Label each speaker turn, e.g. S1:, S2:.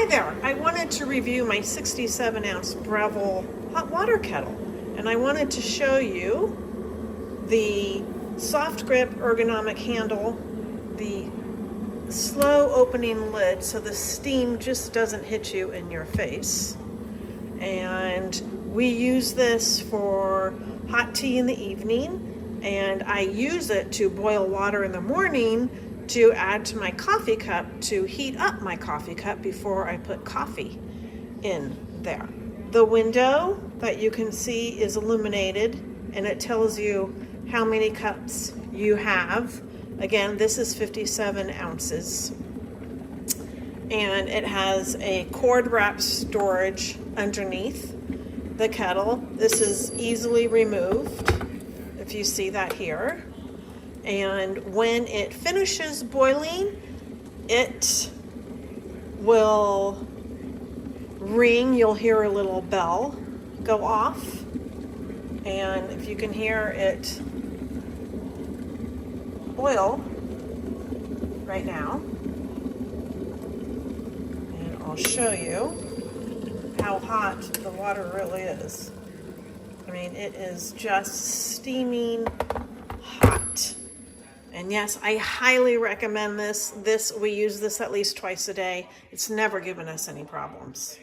S1: there, I wanted to review my 67 ounce Breville hot water kettle, and I wanted to show you the soft grip ergonomic handle, the slow opening lid so the steam just doesn't hit you in your face. And we use this for hot tea in the evening, and I use it to boil water in the morning to add to my coffee cup to heat up my coffee cup before I put coffee in there. The window that you can see is illuminated, and it tells you how many cups you have. Again, this is 57 ounces. And it has a cord wrap storage underneath the kettle. This is easily removed, if you see that here. And when it finishes boiling, it will ring. You'll hear a little bell go off. And if you can hear it boil right now, and I'll show you how hot the water really is. I mean, it is just steaming hot. And yes, I highly recommend this. We use this at least twice a day. It's never given us any problems.